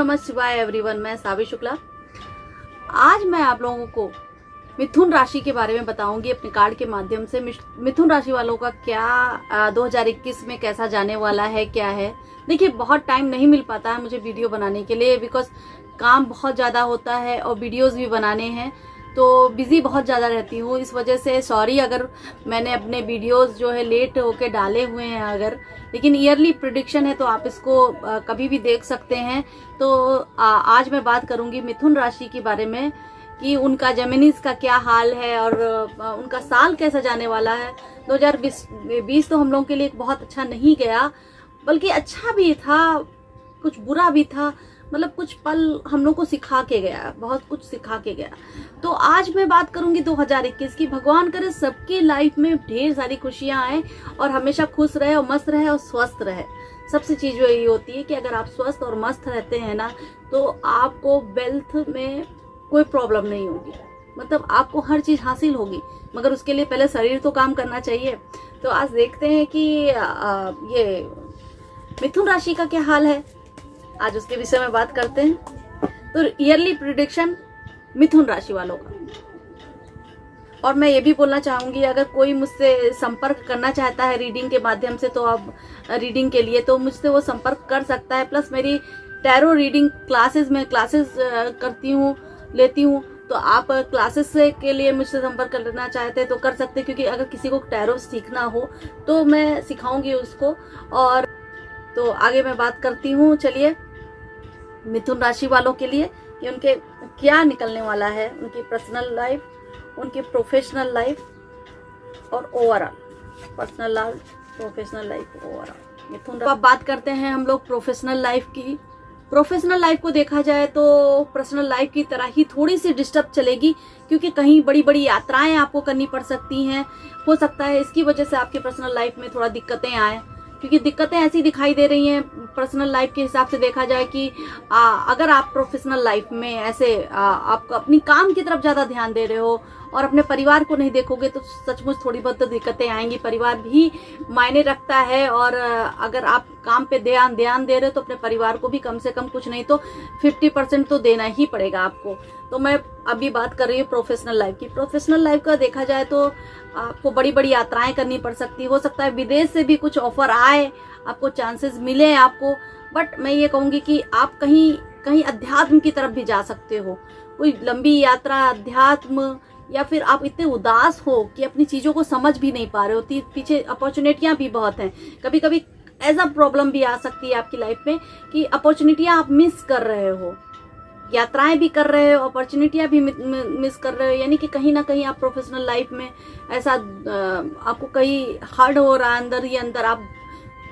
नमः शिवाय एवरीवन, मैं सावी शुक्ला। आज मैं आप लोगों को मिथुन राशि के बारे में बताऊंगी अपने कार्ड के माध्यम से। मिथुन राशि वालों का क्या 2021 में कैसा जाने वाला है, क्या है। देखिए, बहुत टाइम नहीं मिल पाता है मुझे वीडियो बनाने के लिए, बिकॉज काम बहुत ज़्यादा होता है और वीडियोस भी बनाने हैं, तो बिजी बहुत ज़्यादा रहती हूँ। इस वजह से सॉरी अगर मैंने अपने वीडियोस जो है लेट होके डाले हुए हैं अगर, लेकिन ईयरली प्रेडिक्शन है तो आप इसको कभी भी देख सकते हैं। तो आज मैं बात करूंगी मिथुन राशि के बारे में कि उनका जेमिनीज का क्या हाल है और उनका साल कैसा जाने वाला है। 2020 तो हम लोगों के लिए बहुत अच्छा नहीं गया, बल्कि अच्छा भी था, कुछ बुरा भी था। मतलब कुछ पल हम लोग को सिखा के गया, बहुत कुछ सिखा के गया। तो आज मैं बात करूंगी 2021 की। भगवान करे सबकी लाइफ में ढेर सारी खुशियां आए और हमेशा खुश रहे और मस्त रहे और स्वस्थ रहे। सबसे चीज यही होती है कि अगर आप स्वस्थ और मस्त रहते हैं ना, तो आपको वेल्थ में कोई प्रॉब्लम नहीं होगी। मतलब आपको हर चीज हासिल होगी, मगर उसके लिए पहले शरीर तो काम करना चाहिए। तो आज देखते हैं कि ये मिथुन राशि का क्या हाल है, आज उसके विषय में बात करते हैं। तो ईयरली प्रेडिक्शन मिथुन राशि वालों का। और मैं ये भी बोलना चाहूंगी, अगर कोई मुझसे संपर्क करना चाहता है रीडिंग के माध्यम से, तो अब रीडिंग के लिए तो मुझसे वो संपर्क कर सकता है। प्लस मेरी टैरो रीडिंग क्लासेस में क्लासेस करती हूँ, लेती हूँ। तो आप क्लासेस के लिए मुझसे संपर्क करना चाहते हैं तो कर सकते हैं, क्योंकि अगर किसी को टैरो सीखना हो तो मैं सिखाऊंगी उसको। और तो आगे मैं बात करती हूँ। चलिए, मिथुन राशि वालों के लिए कि उनके क्या निकलने वाला है, उनकी पर्सनल लाइफ, उनकी प्रोफेशनल लाइफ और overall personal life, professional life overall. Mithun अब बात करते हैं हम लोग प्रोफेशनल लाइफ की। प्रोफेशनल लाइफ को देखा जाए तो पर्सनल लाइफ की तरह ही थोड़ी सी डिस्टर्ब चलेगी, क्योंकि कहीं बड़ी बड़ी यात्राएं आपको करनी पड़ सकती हैं। हो सकता है इसकी वजह से आपकी पर्सनल लाइफ में थोड़ा दिक्कतें आए, क्योंकि दिक्कतें ऐसी दिखाई दे रही हैं पर्सनल लाइफ के हिसाब से देखा जाए कि अगर आप प्रोफेशनल लाइफ में ऐसे आप अपनी काम की तरफ ज्यादा ध्यान दे रहे हो और अपने परिवार को नहीं देखोगे तो सचमुच थोड़ी बहुत तो दिक्कतें आएंगी। परिवार भी मायने रखता है, और अगर आप काम पे ध्यान दे रहे हो तो अपने परिवार को भी कम से कम कुछ नहीं तो 50% तो देना ही पड़ेगा आपको। तो मैं अभी बात कर रही हूँ प्रोफेशनल लाइफ की। प्रोफेशनल लाइफ का देखा जाए तो आपको बड़ी बड़ी यात्राएं करनी पड़ सकती है। हो सकता है विदेश से भी कुछ ऑफर आए, आपको चांसेस मिले आपको। बट मैं ये कहूंगी कि आप कहीं अध्यात्म की तरफ भी जा सकते हो, कोई लंबी यात्रा अध्यात्म, या फिर आप इतने उदास हो कि अपनी चीजों को समझ भी नहीं पा रहे हो। पीछे अपॉर्चुनिटियां भी बहुत हैं। कभी कभी ऐसा प्रॉब्लम भी आ सकती है आपकी लाइफ में कि अपॉर्चुनिटियां आप मिस कर रहे हो, यात्राएं भी कर रहे हो, अपॉर्चुनिटियां भी मिस कर रहे हो। यानी कि कहीं ना कहीं आप प्रोफेशनल लाइफ में ऐसा आपको कहीं हार्ड हो रहा है, अंदर ही अंदर आप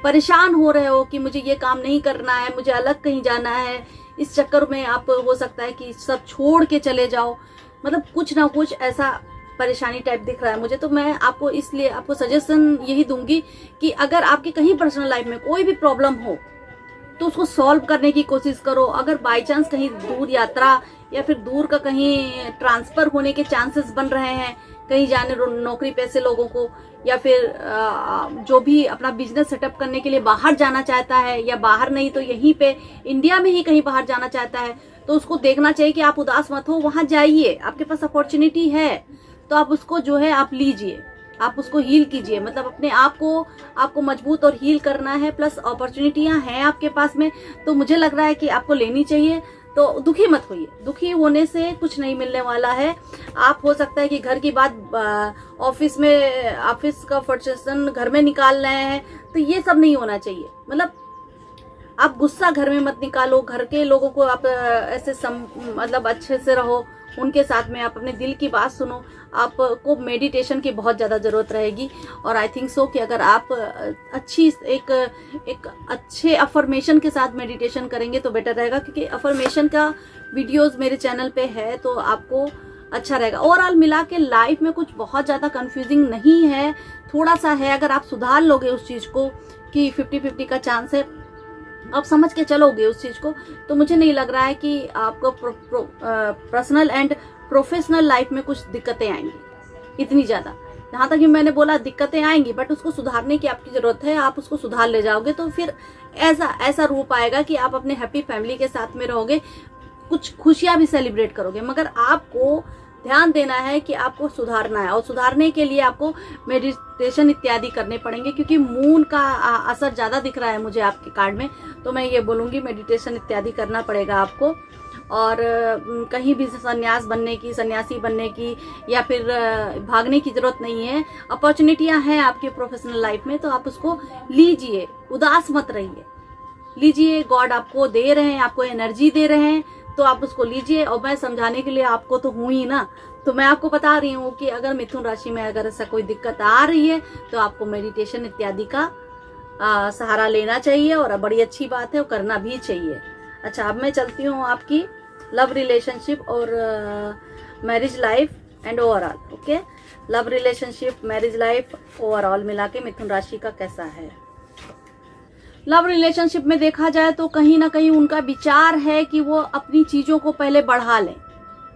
परेशान हो रहे हो कि मुझे ये काम नहीं करना है, मुझे अलग कहीं जाना है। इस चक्कर में आप हो सकता है कि सब छोड़ के चले जाओ। मतलब कुछ ना कुछ ऐसा परेशानी टाइप दिख रहा है मुझे। तो मैं आपको इसलिए आपको सजेशन यही दूंगी कि अगर आपकी कहीं पर्सनल लाइफ में कोई भी प्रॉब्लम हो तो उसको सॉल्व करने की कोशिश करो। अगर बाई चांस कहीं दूर यात्रा या फिर दूर का कहीं ट्रांसफर होने के चांसेस बन रहे हैं, कहीं जाने नौकरी पैसे लोगों को, या फिर जो भी अपना बिजनेस सेटअप करने के लिए बाहर जाना चाहता है, या बाहर नहीं तो यहीं पे इंडिया में ही कहीं बाहर जाना चाहता है, तो उसको देखना चाहिए कि आप उदास मत हो, वहां जाइए। आपके पास अपॉर्चुनिटी है तो आप उसको जो है आप लीजिए, आप उसको हील कीजिए। मतलब अपने आप को आपको मजबूत और हील करना है। प्लस अपॉर्चुनिटियां हैं आपके पास में, तो मुझे लग रहा है कि आपको लेनी चाहिए। तो दुखी मत होइए, दुखी होने से कुछ नहीं मिलने वाला है। आप हो सकता है कि घर की बात ऑफिस का फ्रस्ट्रेशन घर में निकाल रहे हैं, तो ये सब नहीं होना चाहिए। मतलब आप गुस्सा घर में मत निकालो, घर के लोगों को आप ऐसे मतलब अच्छे से रहो, उनके साथ में आप अपने दिल की बात सुनो। आपको मेडिटेशन की बहुत ज़्यादा ज़रूरत रहेगी, और आई थिंक सो कि अगर आप अच्छी एक अच्छे अफर्मेशन के साथ मेडिटेशन करेंगे तो बेटर रहेगा, क्योंकि अफर्मेशन का वीडियोस मेरे चैनल पे है तो आपको अच्छा रहेगा। ओवरऑल मिला के लाइफ में कुछ बहुत ज़्यादा कंफ्यूजिंग नहीं है, थोड़ा सा है। अगर आप सुधार लोगे उस चीज़ को कि 50-50 का चांस है, आप समझ के चलोगे उस चीज को, तो मुझे नहीं लग रहा है कि आपको पर्सनल एंड प्रोफेशनल लाइफ में कुछ दिक्कतें आएंगी इतनी ज्यादा। जहाँ तक कि मैंने बोला दिक्कतें आएंगी, बट उसको सुधारने की आपकी जरूरत है। आप उसको सुधार ले जाओगे तो फिर ऐसा रूप आएगा कि आप अपने हैप्पी फैमिली के साथ में रहोगे, कुछ खुशियां भी सेलिब्रेट करोगे। मगर आपको ध्यान देना है कि आपको सुधारना है, और सुधारने के लिए आपको मेडिटेशन इत्यादि करने पड़ेंगे, क्योंकि मून का असर ज्यादा दिख रहा है मुझे आपके कार्ड में। तो मैं ये बोलूंगी मेडिटेशन इत्यादि करना पड़ेगा आपको। और कहीं भी सन्यासी बनने की या फिर भागने की जरूरत नहीं है। अपॉर्चुनिटियां हैं आपके प्रोफेशनल लाइफ में, तो आप उसको लीजिए, उदास मत रहिए, लीजिए। गॉड आपको दे रहे हैं, आपको एनर्जी दे रहे हैं, तो आप उसको लीजिए। और मैं समझाने के लिए आपको तो हूं ही ना, तो मैं आपको बता रही हूँ कि अगर मिथुन राशि में अगर ऐसा कोई दिक्कत आ रही है तो आपको मेडिटेशन इत्यादि का सहारा लेना चाहिए, और बड़ी अच्छी बात है, और करना भी चाहिए। अच्छा, अब मैं चलती हूँ आपकी लव रिलेशनशिप और marriage life and overall. Okay, love relationship, marriage life, overall मिला के मिथुन राशि का कैसा है। लव रिलेशनशिप में देखा जाए तो कहीं ना कहीं उनका विचार है कि वो अपनी चीजों को पहले बढ़ा लें,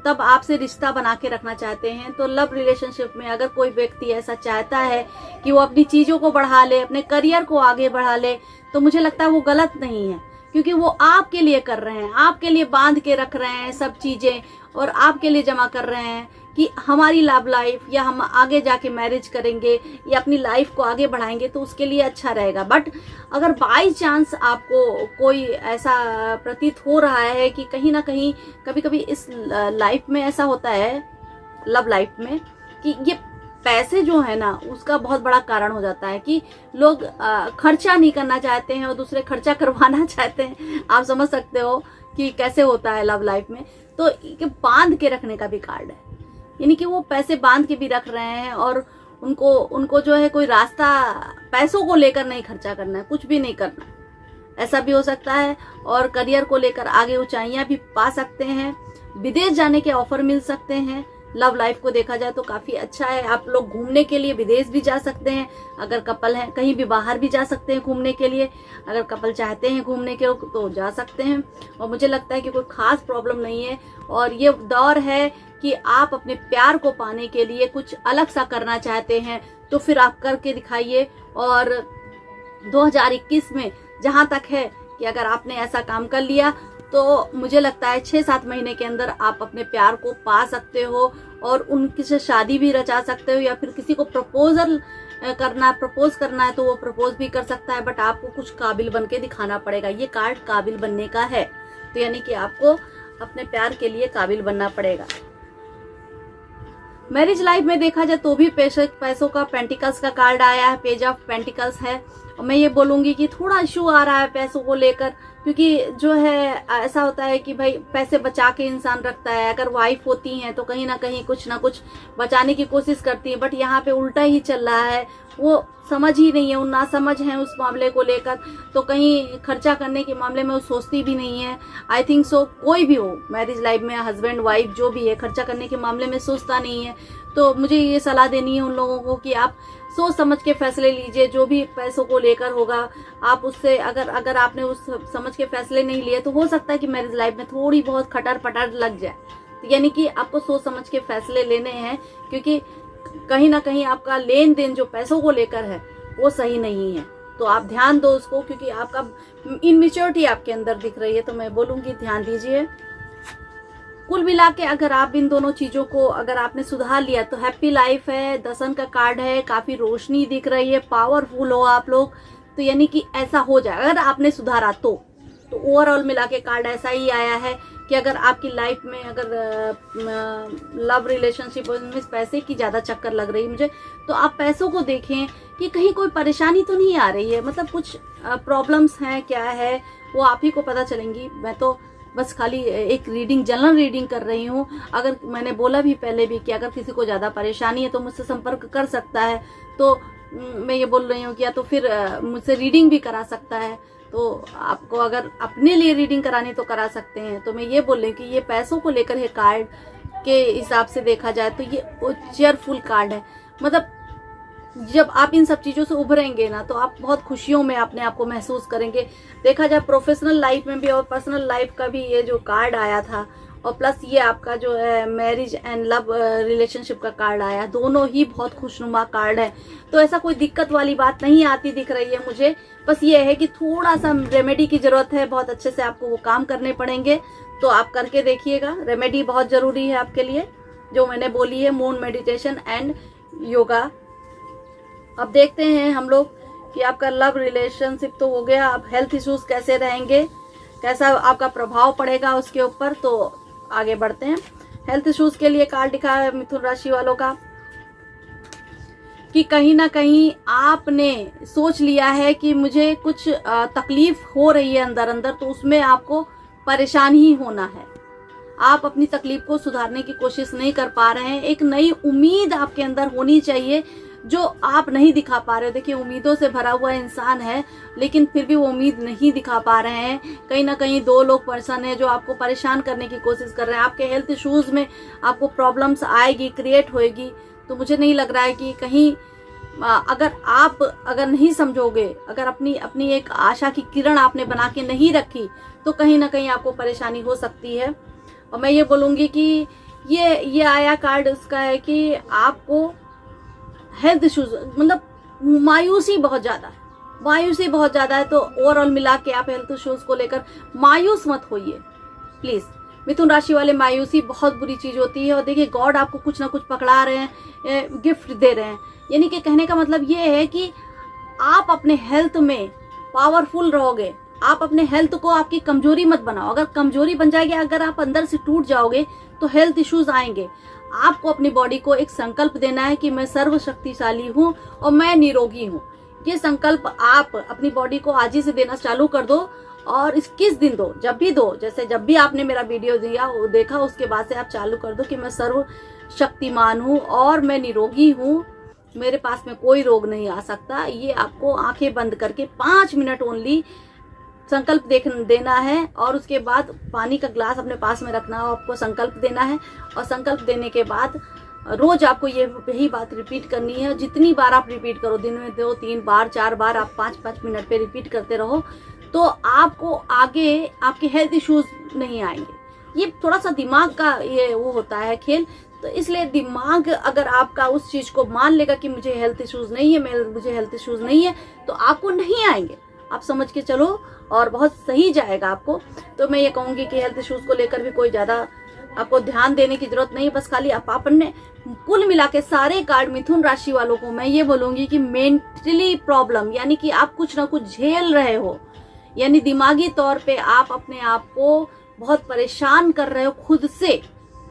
तब आपसे रिश्ता बना के रखना चाहते हैं। तो लव रिलेशनशिप में अगर कोई व्यक्ति ऐसा चाहता है कि वो अपनी चीजों को बढ़ा ले, अपने करियर को आगे बढ़ा ले, तो मुझे लगता है वो गलत नहीं है, क्योंकि वो आपके लिए कर रहे हैं, आपके लिए बांध के रख रहे हैं सब चीजें, और आपके लिए जमा कर रहे हैं कि हमारी लव लाइफ, या हम आगे जाके मैरिज करेंगे या अपनी लाइफ को आगे बढ़ाएंगे तो उसके लिए अच्छा रहेगा। बट अगर बाई चांस आपको कोई ऐसा प्रतीत हो रहा है कि कहीं ना कहीं कभी कभी इस लाइफ में ऐसा होता है, लव लाइफ में, कि ये पैसे जो है ना उसका बहुत बड़ा कारण हो जाता है कि लोग खर्चा नहीं करना चाहते हैं और दूसरे खर्चा करवाना चाहते हैं। आप समझ सकते हो कि कैसे होता है लव लाइफ में। तो ये बांध के रखने का भी कार्ड है, यानी कि वो पैसे बांध के भी रख रहे हैं, और उनको जो है कोई रास्ता पैसों को लेकर नहीं खर्चा करना है, कुछ भी नहीं करना, ऐसा भी हो सकता है। और करियर को लेकर आगे ऊंचाइयां भी पा सकते हैं, विदेश जाने के ऑफर मिल सकते हैं। लव लाइफ को देखा जाए तो काफी अच्छा है। आप लोग घूमने के लिए विदेश भी जा सकते हैं, अगर कपल हैं, कहीं भी बाहर भी जा सकते हैं घूमने के लिए। अगर कपल चाहते हैं घूमने के तो जा सकते हैं, और मुझे लगता है कि कोई खास प्रॉब्लम नहीं है। और ये दौर है कि आप अपने प्यार को पाने के लिए कुछ अलग सा करना चाहते हैं, तो फिर आप करके दिखाइए। और 2021 में जहां तक है कि अगर आपने ऐसा काम कर लिया तो मुझे लगता है 6-7 महीने के अंदर आप अपने प्यार को पा सकते हो, और उनकी से शादी भी रचा सकते हो, या फिर किसी को प्रपोज करना है तो वो प्रपोज भी कर सकता है। बट आपको कुछ काबिल बन के दिखाना पड़ेगा। ये कार्ड काबिल बनने का है, तो यानी कि आपको अपने प्यार के लिए काबिल बनना पड़ेगा। मैरिज लाइफ में देखा जाए तो भी पैसों का पेंटिकल्स का कार्ड आया है, पेज ऑफ पेंटिकल्स है। और मैं ये बोलूंगी कि थोड़ा इशू आ रहा है पैसों को लेकर, क्योंकि जो है ऐसा होता है कि भाई पैसे बचा के इंसान रखता है। अगर वाइफ होती हैं तो कहीं ना कहीं कुछ ना कुछ बचाने की कोशिश करती है, बट यहाँ पे उल्टा ही चल रहा है। वो समझ ही नहीं है, वो नासमझ है उस मामले को लेकर, तो कहीं खर्चा करने के मामले में वो सोचती भी नहीं है। आई थिंक सो कोई भी हो मैरिज लाइफ में, हस्बैंड वाइफ जो भी है, खर्चा करने के मामले में सोचता नहीं है। तो मुझे ये सलाह देनी है उन लोगों को कि आप सोच समझ के फैसले लीजिए। जो भी पैसों को लेकर होगा, आप उससे अगर आपने उस समझ के फैसले नहीं लिए तो हो सकता है कि मैरिज लाइफ में थोड़ी बहुत खटर पटर लग जाए। तो यानी कि आपको सोच समझ के फैसले लेने हैं, क्योंकि कहीं ना कहीं आपका लेन देन जो पैसों को लेकर है वो सही नहीं है। तो आप ध्यान दो उसको, क्योंकि आपका इनमेच्योरिटी आपके अंदर दिख रही है। तो मैं बोलूंगी ध्यान दीजिए। कुल मिला के अगर आप इन दोनों चीजों को अगर आपने सुधार लिया तो हैप्पी लाइफ है। दसन का कार्ड है, काफी रोशनी दिख रही है, पावरफुल हो आप लोग। तो यानी कि ऐसा हो जाए अगर आपने सुधारा तो ओवरऑल मिला के कार्ड ऐसा ही आया है कि अगर आपकी लाइफ में अगर लव रिलेशनशिप में पैसे की ज्यादा चक्कर लग रही है मुझे, तो आप पैसों को देखें कि कहीं कोई परेशानी तो नहीं आ रही है। मतलब कुछ प्रॉब्लम्स हैं, क्या है वो आप ही को पता चलेंगी। मैं तो बस खाली एक जनरल रीडिंग कर रही हूँ। अगर मैंने बोला भी पहले भी कि अगर किसी को ज्यादा परेशानी है तो मुझसे संपर्क कर सकता है। तो मैं ये बोल रही हूँ कि या तो फिर मुझसे रीडिंग भी करा सकता है। तो आपको अगर अपने लिए रीडिंग करानी तो करा सकते हैं। तो मैं ये बोल रही हूँ कि ये पैसों को लेकर है कार्ड के हिसाब से देखा जाए तो ये चेयरफुल कार्ड है। मतलब जब आप इन सब चीजों से उभरेंगे ना तो आप बहुत खुशियों में अपने आप को महसूस करेंगे। देखा जाए प्रोफेशनल लाइफ में भी और पर्सनल लाइफ का भी ये जो कार्ड आया था और प्लस ये आपका जो है मैरिज एंड लव रिलेशनशिप का कार्ड आया, दोनों ही बहुत खुशनुमा कार्ड है। तो ऐसा कोई दिक्कत वाली बात नहीं आती दिख रही है मुझे। बस ये है कि थोड़ा सा रेमेडी की जरूरत है, बहुत अच्छे से आपको वो काम करने पड़ेंगे। तो आप करके देखिएगा, रेमेडी बहुत जरूरी है आपके लिए जो मैंने बोली है, मून मेडिटेशन एंड योगा। अब देखते हैं हम लोग कि आपका लव रिलेशनशिप तो हो गया, अब हेल्थ इश्यूज कैसे रहेंगे, कैसा आपका प्रभाव पड़ेगा उसके ऊपर। तो आगे बढ़ते हैं। हेल्थ इश्यूज के लिए कार्ड दिखा है मिथुन राशि वालों का कि कहीं ना कहीं आपने सोच लिया है कि मुझे कुछ तकलीफ हो रही है अंदर अंदर, तो उसमें आपको परेशान ही होना है। आप अपनी तकलीफ को सुधारने की कोशिश नहीं कर पा रहे हैं। एक नई उम्मीद आपके अंदर होनी चाहिए जो आप नहीं दिखा पा रहे हो। देखिए, उम्मीदों से भरा हुआ इंसान है, लेकिन फिर भी वो उम्मीद नहीं दिखा पा रहे हैं। कहीं ना कहीं दो लोग पर्सन है जो आपको परेशान करने की कोशिश कर रहे हैं। आपके हेल्थ इश्यूज में आपको प्रॉब्लम्स आएगी, क्रिएट होएगी। तो मुझे नहीं लग रहा है कि कहीं अगर नहीं समझोगे, अगर अपनी एक आशा की किरण आपने बना के नहीं रखी, तो कहीं ना कहीं आपको परेशानी हो सकती है। और मैं ये बोलूंगी कि ये आया कार्ड उसका है कि आपको हेल्थ इश्यूज मतलब मायूसी बहुत ज्यादा है। तो ओवरऑल मिला के आप हेल्थ इश्यूज को लेकर मायूस मत होइए प्लीज। मिथुन राशि वाले, मायूसी बहुत बुरी चीज होती है। और देखिए, गॉड आपको कुछ ना कुछ पकड़ा रहे हैं, गिफ्ट दे रहे हैं। यानी कि कहने का मतलब ये है कि आप अपने हेल्थ में पावरफुल रहोगे। आप अपने हेल्थ को आपकी कमजोरी मत बनाओ। अगर कमजोरी बन जाएगी, अगर आप अंदर से टूट जाओगे, तो हेल्थ इश्यूज आएंगे। आपको अपनी बॉडी को एक संकल्प देना है कि मैं सर्वशक्तिशाली हूँ और मैं निरोगी हूँ। ये संकल्प आप अपनी बॉडी को आज ही से देना चालू कर दो। और 21 दिन दो, जब भी दो, जैसे जब भी आपने मेरा वीडियो देखा उसके बाद से आप चालू कर दो कि मैं सर्वशक्तिमान हूँ और मैं निरोगी हूँ, मेरे पास में कोई रोग नहीं आ सकता। ये आपको आंखें बंद करके 5 मिनट ओनली संकल्प देना है। और उसके बाद पानी का ग्लास अपने पास में रखना है, आपको संकल्प देना है। और संकल्प देने के बाद रोज आपको यही बात रिपीट करनी है। जितनी बार आप रिपीट करो, दिन में 2, 3 बार, 4 बार, आप 5-5 मिनट पे रिपीट करते रहो, तो आपको आगे आपके हेल्थ इश्यूज नहीं आएंगे। ये थोड़ा सा दिमाग का ये वो होता है खेल। तो इसलिए दिमाग अगर आपका उस चीज को मान लेगा कि मुझे हेल्थ इश्यूज नहीं है, मुझे हेल्थ इश्यूज नहीं है, तो आपको नहीं आएंगे। आप समझ के चलो और बहुत सही जाएगा आपको। तो मैं ये कहूंगी कि हेल्थ इश्यूज को लेकर भी कोई ज्यादा आपको ध्यान देने की जरूरत नहीं है। बस खाली आपने कुल मिला के सारे कार्ड मिथुन राशि वालों को मैं ये बोलूंगी कि मेंटली प्रॉब्लम, यानी कि आप कुछ ना कुछ झेल रहे हो, यानी दिमागी तौर पे आप अपने आप को बहुत परेशान कर रहे हो खुद से।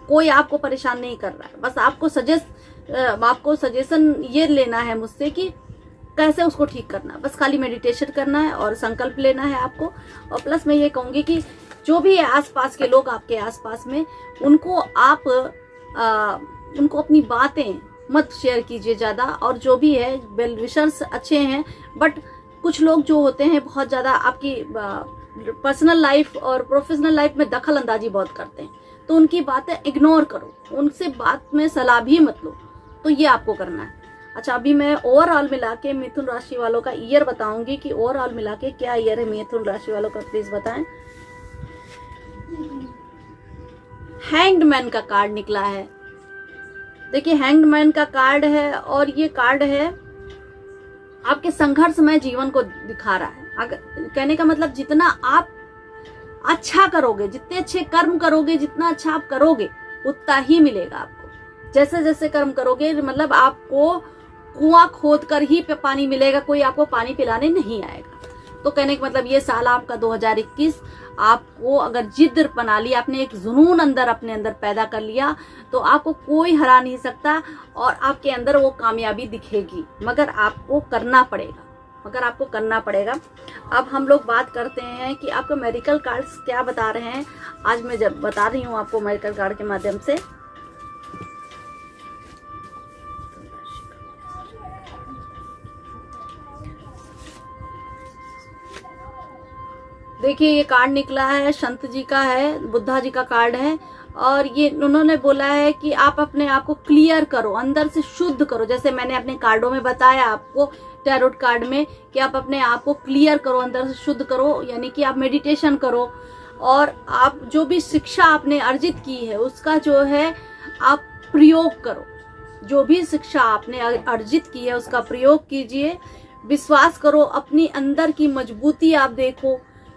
कोई आपको परेशान नहीं कर रहा है। बस आपको सजेशन ये लेना है मुझसे कि कैसे उसको ठीक करना। बस खाली मेडिटेशन करना है और संकल्प लेना है आपको। और प्लस मैं ये कहूंगी कि जो भी है आसपास के लोग आपके आसपास में, उनको उनको अपनी बातें मत शेयर कीजिए ज्यादा। और जो भी है, वेल विशर्स अच्छे हैं, बट कुछ लोग जो होते हैं बहुत ज्यादा आपकी पर्सनल लाइफ और प्रोफेशनल लाइफ में दखल अंदाजी बहुत करते हैं। तो उनकी बातें इग्नोर करो, उनसे बात में सलाह भी मत लो। तो ये आपको करना है। अच्छा, अभी मैं ओवरऑल मिला के मिथुन राशि वालों का ईयर बताऊंगी कि ओवरऑल मिला के क्या ईयर है मिथुन राशि वालों का, प्लीज बताएं। हैंग्ड मैन का कार्ड निकला है। देखिए, हैंग्ड मैन का कार्ड है और ये कार्ड है आपके संघर्षमय जीवन को दिखा रहा है। कहने का मतलब जितना आप अच्छा करोगे, जितने अच्छे कर्म करोगे, जितना अच्छा आप करोगे, उतना ही मिलेगा आपको। जैसे जैसे कर्म करोगे, मतलब आपको कुआं खोद कर ही पानी मिलेगा, कोई आपको पानी पिलाने नहीं आएगा। तो कहने का मतलब ये साल आपका 2021, आपको अगर जिद बना लिया, आपने एक जुनून अपने अंदर पैदा कर लिया, तो आपको कोई हरा नहीं सकता और आपके अंदर वो कामयाबी दिखेगी। मगर आपको करना पड़ेगा। अब हम लोग बात करते हैं कि आपको मेडिकल कार्ड्स क्या बता रहे हैं। आज मैं जब बता रही हूँ आपको मेडिकल कार्ड के माध्यम से। देखिए, ये कार्ड निकला है, संत जी का है, बुद्धा जी का कार्ड है। और ये उन्होंने बोला है कि आप अपने आप को क्लियर करो, अंदर से शुद्ध करो। जैसे मैंने अपने कार्डों में बताया आपको, टैरोट कार्ड में, कि आप अपने आप को क्लियर करो, अंदर से शुद्ध करो, यानी कि आप मेडिटेशन करो और आप जो भी शिक्षा आपने अर्जित की है उसका जो है आप प्रयोग करो। जो भी शिक्षा आपने अर्जित की है उसका प्रयोग कीजिए। विश्वास करो, अपनी अंदर की मजबूती आप देखो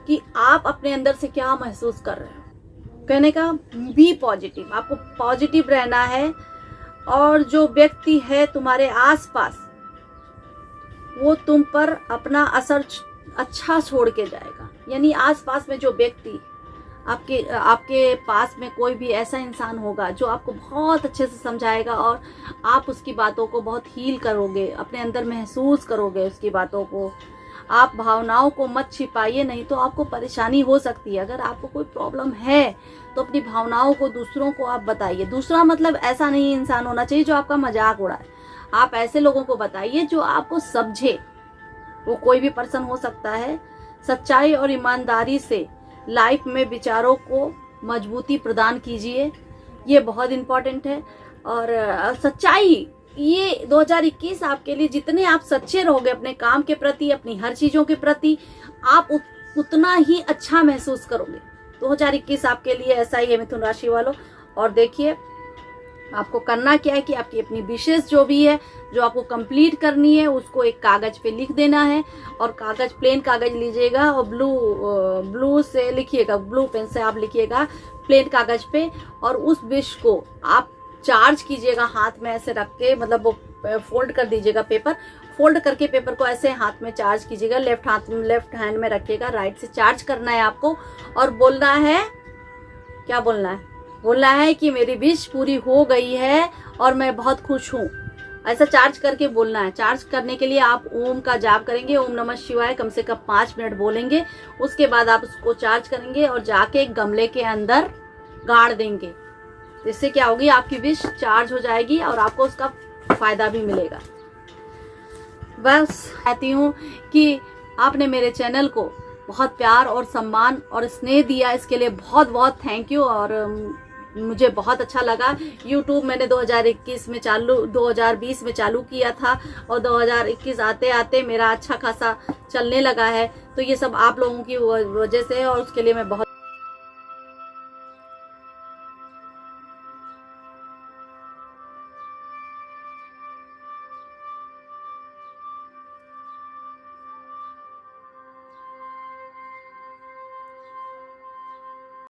कि आप अपने अंदर से क्या महसूस कर रहे हो। कहने का बी पॉजिटिव, आपको पॉजिटिव रहना है। और जो व्यक्ति है तुम्हारे आसपास वो तुम पर अपना असर अच्छा छोड़ के जाएगा। यानी आसपास में जो व्यक्ति आपके पास में कोई भी ऐसा इंसान होगा जो आपको बहुत अच्छे से समझाएगा और आप उसकी बातों को बहुत हील करोगे, अपने अंदर महसूस करोगे उसकी बातों को। आप भावनाओं को मत छिपाइए, नहीं तो आपको परेशानी हो सकती है। अगर आपको कोई प्रॉब्लम है तो अपनी भावनाओं को दूसरों को आप बताइए। दूसरा मतलब ऐसा नहीं इंसान होना चाहिए जो आपका मजाक उड़ाए। आप ऐसे लोगों को बताइए जो आपको समझे, वो कोई भी पर्सन हो सकता है। सच्चाई और ईमानदारी से लाइफ में विचारों को मजबूती प्रदान कीजिए, ये बहुत इम्पोर्टेंट है। और सच्चाई, ये 2021 आपके लिए जितने आप सच्चे रहोगे अपने काम के प्रति, अपनी हर चीजों के प्रति, आप उतना ही अच्छा महसूस करोगे। 2021 आपके लिए ऐसा ही है मिथुन राशि वालों। और देखिए आपको करना क्या है कि आपकी अपनी विशेष जो भी है जो आपको कंप्लीट करनी है उसको एक कागज पे लिख देना है। और कागज, प्लेन कागज लीजिएगा और ब्लू से लिखिएगा, ब्लू पेन से आप लिखिएगा प्लेन कागज पे। और उस विश को आप चार्ज कीजिएगा हाथ में ऐसे रख के, मतलब वो फोल्ड कर दीजिएगा पेपर, फोल्ड करके पेपर को ऐसे हाथ में चार्ज कीजिएगा। लेफ्ट हैंड में रखिएगा, राइट से चार्ज करना है आपको। और बोलना है, क्या बोलना है? बोलना है कि मेरी विश पूरी हो गई है और मैं बहुत खुश हूँ। ऐसा चार्ज करके बोलना है। चार्ज करने के लिए आप ओम का जाप करेंगे, ओम नमः शिवाय कम से कम 5 मिनट बोलेंगे। उसके बाद आप उसको चार्ज करेंगे और जाके एक गमले के अंदर गाड़ देंगे। इससे क्या होगी, आपकी विश चार्ज हो जाएगी और आपको उसका फायदा भी मिलेगा। बस कहती हूँ कि आपने मेरे चैनल को बहुत प्यार और सम्मान और स्नेह दिया, इसके लिए बहुत बहुत थैंक यू। और मुझे बहुत अच्छा लगा। यूट्यूब मैंने 2020 में चालू किया था और 2021 आते आते मेरा अच्छा खासा चलने लगा है। तो ये सब आप लोगों की वजह से है और उसके लिए मैं बहुत